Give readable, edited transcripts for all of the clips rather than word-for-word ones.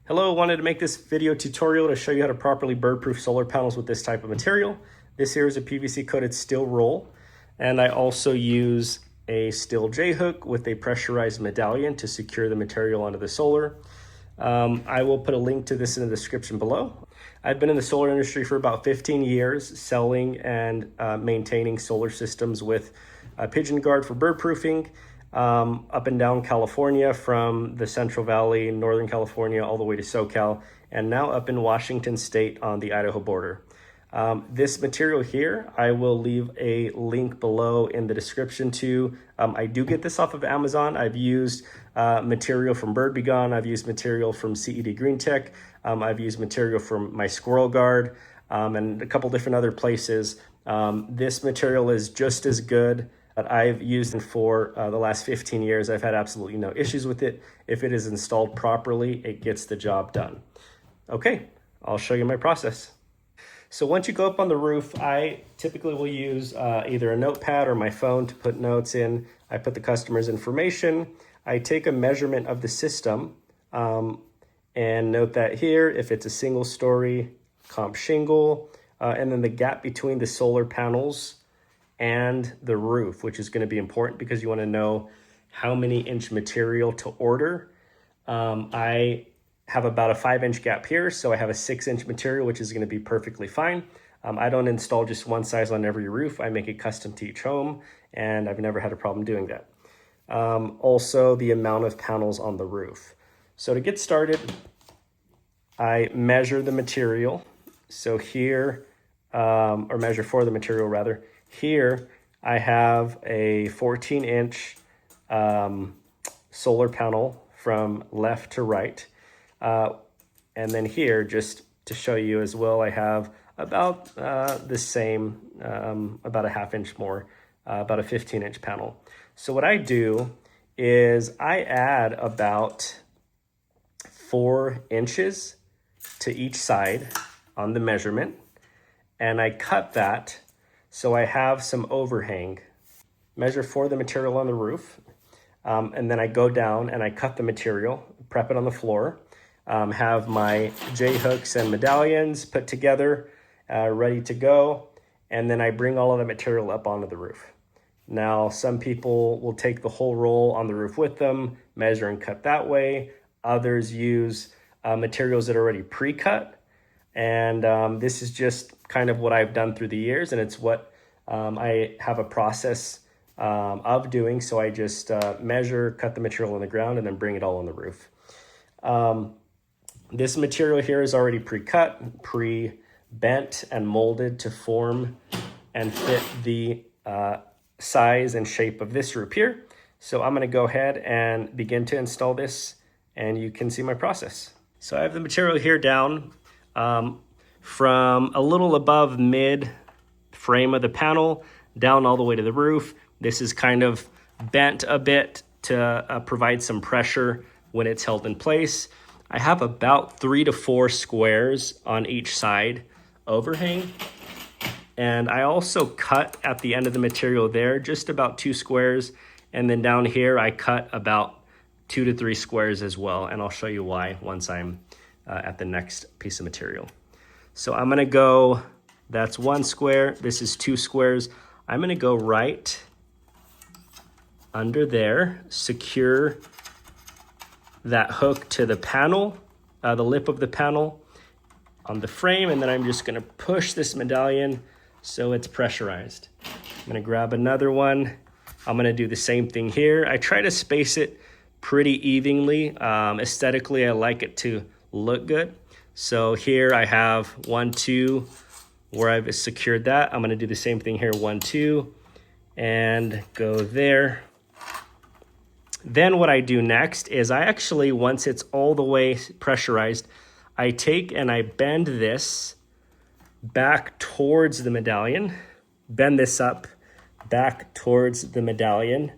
Hello, wanted to make this video tutorial to show you how to properly bird-proof solar panels with this type of material. This here is a PVC coated steel roll, and I also use a steel J-hook with a pressurized medallion to secure the material onto the solar. I will put a link to this in the description below. I've been in the solar industry for about 15 years, selling and maintaining solar systems with Pigeon Guard for bird proofing, up and down California, from the Central Valley, Northern California, all the way to SoCal, and now up in Washington State on the Idaho border. This material here, I will leave a link below in the description to. I do get this off of Amazon. I've used material from Bird B Gone. I've used material from CED Green Tech. I've used material from my Squirrel Guard and a couple different other places. This material is just as good. But I've used it for the last 15 years. I've had absolutely no issues with it. If it is installed properly, it gets the job done. Okay, I'll show you my process. So once you go up on the roof, I typically will use either a notepad or my phone to put notes in. I put the customer's information. I take a measurement of the system and note that here, if it's a single story comp shingle, and then the gap between the solar panels and the roof, which is going to be important because you want to know how many inch material to order. I have about a 5-inch gap here, so I have a 6-inch material, which is going to be perfectly fine. I don't install just one size on every roof. I make it custom to each home, and I've never had a problem doing that. Also, the amount of panels on the roof. So to get started, I measure the material. So here, or measure for the material rather. Here, I have a 14-inch solar panel from left to right. And then here, just to show you as well, I have about the same, about a 1/2 inch more, about a 15-inch panel. So what I do is I add about 4 inches to each side on the measurement, and I cut that so I have some overhang. Measure for the material on the roof, and then I go down and I cut the material, prep it on the floor, have my J-hooks and medallions put together, ready to go, and then I bring all of the material up onto the roof. Now, some people will take the whole roll on the roof with them, measure and cut that way. Others use materials that are already pre-cut. And this is just kind of what I've done through the years, and it's what I have a process of doing. So I just measure, cut the material on the ground, and then bring it all on the roof. This material here is already pre-cut, pre-bent, and molded to form and fit the size and shape of this roof here. So I'm going to go ahead and begin to install this, and you can see my process. So I have the material here down from a little above mid frame of the panel down all the way to the roof. This is kind of bent a bit to provide some pressure when it's held in place. I have about 3 to 4 squares on each side overhang. And I also cut at the end of the material there, just about 2 squares. And then down here, I cut about 2 to 3 squares as well. And I'll show you why once I'm at the next piece of material. So I'm gonna go, that's 1 square, this is 2 squares. I'm gonna go right under there, secure that hook to the panel, the lip of the panel on the frame, and then I'm just gonna push this medallion so it's pressurized. I'm gonna grab another one. I'm gonna do the same thing here. I try to space it pretty evenly. Aesthetically, I like it to look good. So here I have 1, 2, where I've secured that. I'm gonna do the same thing here, 1, 2, and go there. Then what I do next is I actually, once it's all the way pressurized, I take and I bend this back towards the medallion, bend this up back towards the medallion.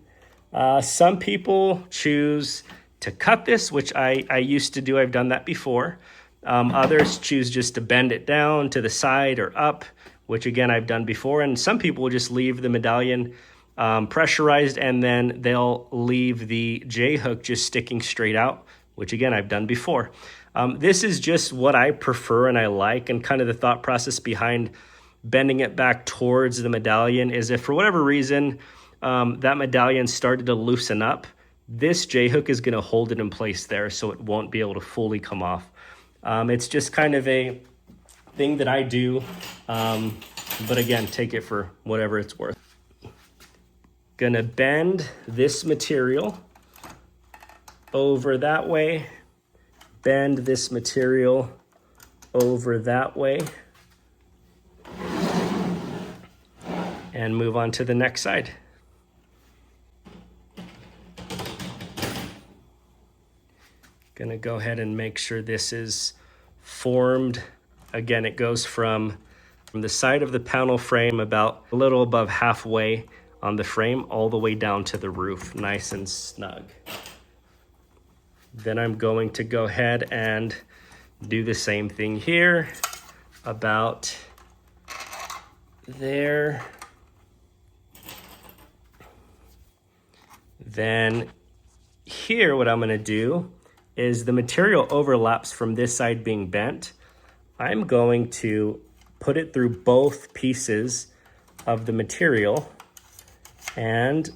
Some people choose to cut this, which I used to do. I've done that before. Others choose just to bend it down to the side or up, which again, I've done before. And some people will just leave the medallion pressurized, and then they'll leave the J-hook just sticking straight out, which again, I've done before. This is just what I prefer and I like, and kind of the thought process behind bending it back towards the medallion is if for whatever reason that medallion started to loosen up, this J-hook is going to hold it in place there so it won't be able to fully come off. It's just kind of a thing that I do, but again, take it for whatever it's worth. Gonna bend this material over that way, bend this material over that way, and move on to the next side. Gonna go ahead and make sure this is formed. Again, it goes from the side of the panel frame about a little above halfway on the frame all the way down to the roof, nice and snug. Then I'm going to go ahead and do the same thing here, about there. Then here, what I'm gonna do is the material overlaps from this side being bent. I'm going to put it through both pieces of the material and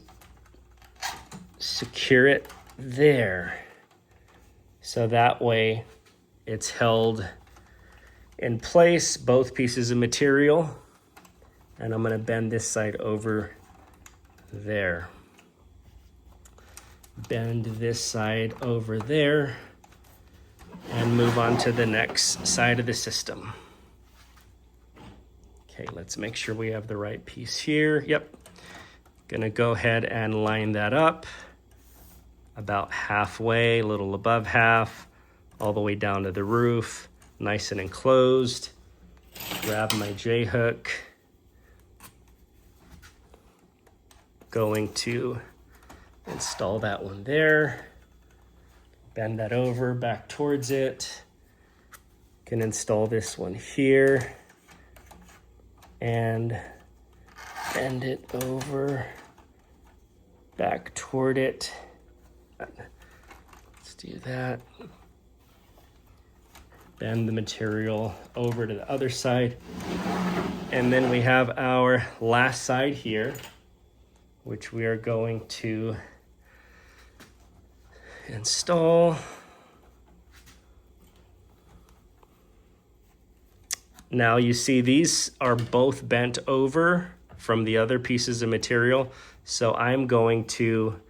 secure it there. So that way it's held in place, both pieces of material. And I'm gonna bend this side over there. Bend this side over there and move on to the next side of the system. Okay, let's make sure we have the right piece here. Yep. Gonna go ahead and line that up about halfway, a little above half, all the way down to the roof, nice and enclosed. Grab my J-hook. Going to install that one there. Bend that over back towards it. Can install this one here and bend it over back toward it. Let's do that. Bend the material over to the other side. And then we have our last side here, which we are going to install. Now you see these are both bent over from the other pieces of material. So I'm going to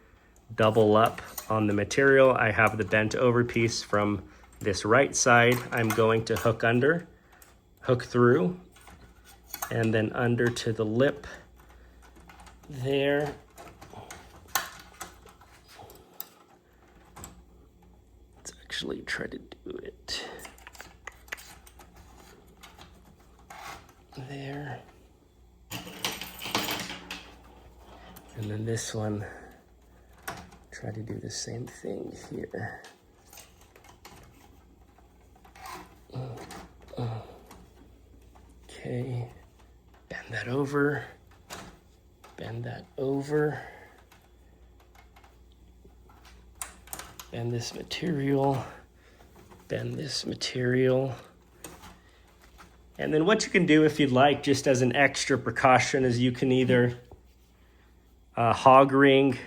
double up on the material. I have the bent over piece from this right side. I'm going to hook under, hook through, and then under to the lip there. Let's actually try to do it there. And then this one, try to do the same thing here. Okay, bend that over, bend that over, bend this material, bend this material. And then what you can do if you'd like, just as an extra precaution, is you can either hog ring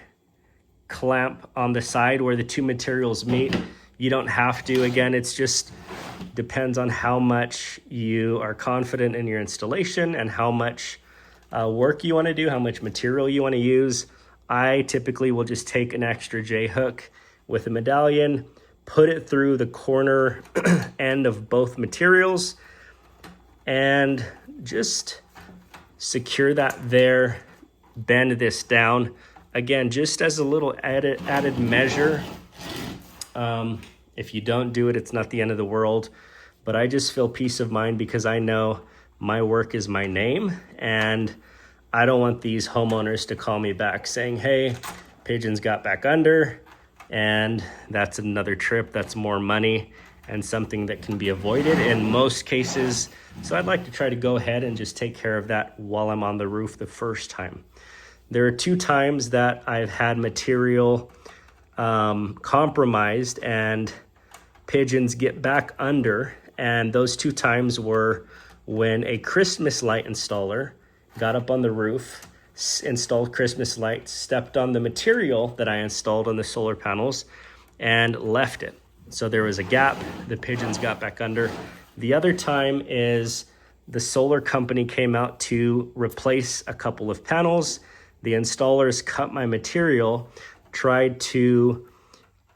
clamp on the side where the two materials meet. You don't have to. Again, it's just depends on how much you are confident in your installation and how much work you want to do, how much material you want to use. I typically will just take an extra J-hook with a medallion, put it through the corner end of both materials, and just secure that there, bend this down. Again, just as a little added measure. If you don't do it, it's not the end of the world, but I just feel peace of mind because I know my work is my name, and I don't want these homeowners to call me back saying, hey, pigeons got back under, and that's another trip, that's more money, and something that can be avoided in most cases. So I'd like to try to go ahead and just take care of that while I'm on the roof the first time. There are 2 times that I've had material compromised, and pigeons get back under. And those 2 times were when a Christmas light installer got up on the roof, installed Christmas lights, stepped on the material that I installed on the solar panels, and left it. So there was a gap, the pigeons got back under. The other time is the solar company came out to replace a couple of panels. The installers cut my material, tried to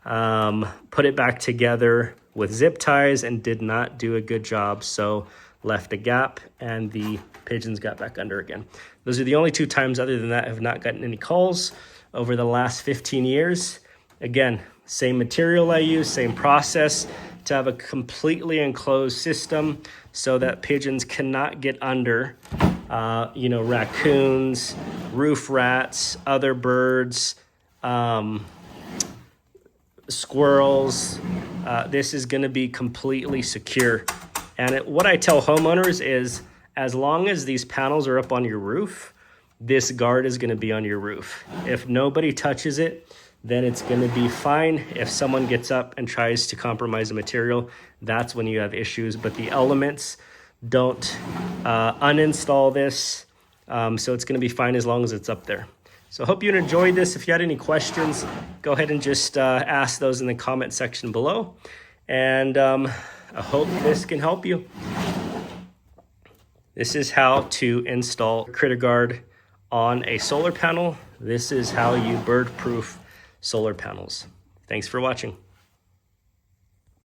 put it back together with zip ties and did not do a good job. So left a gap and the pigeons got back under again. Those are the only 2 times. Other than that, I have not gotten any calls over the last 15 years. Again, same material I use, same process to have a completely enclosed system so that pigeons cannot get under, raccoons, roof rats, other birds, squirrels. This is going to be completely secure. And what I tell homeowners is, as long as these panels are up on your roof, this guard is going to be on your roof. If nobody touches it, then it's going to be fine. If someone gets up and tries to compromise the material, that's when you have issues. But the elements don't uninstall this. So it's going to be fine as long as it's up there. So I hope you enjoyed this. If you had any questions, go ahead and just ask those in the comment section below. And I hope this can help you. This is how to install critter guard on a solar panel. This is how you bird proof solar panels. Thanks for watching.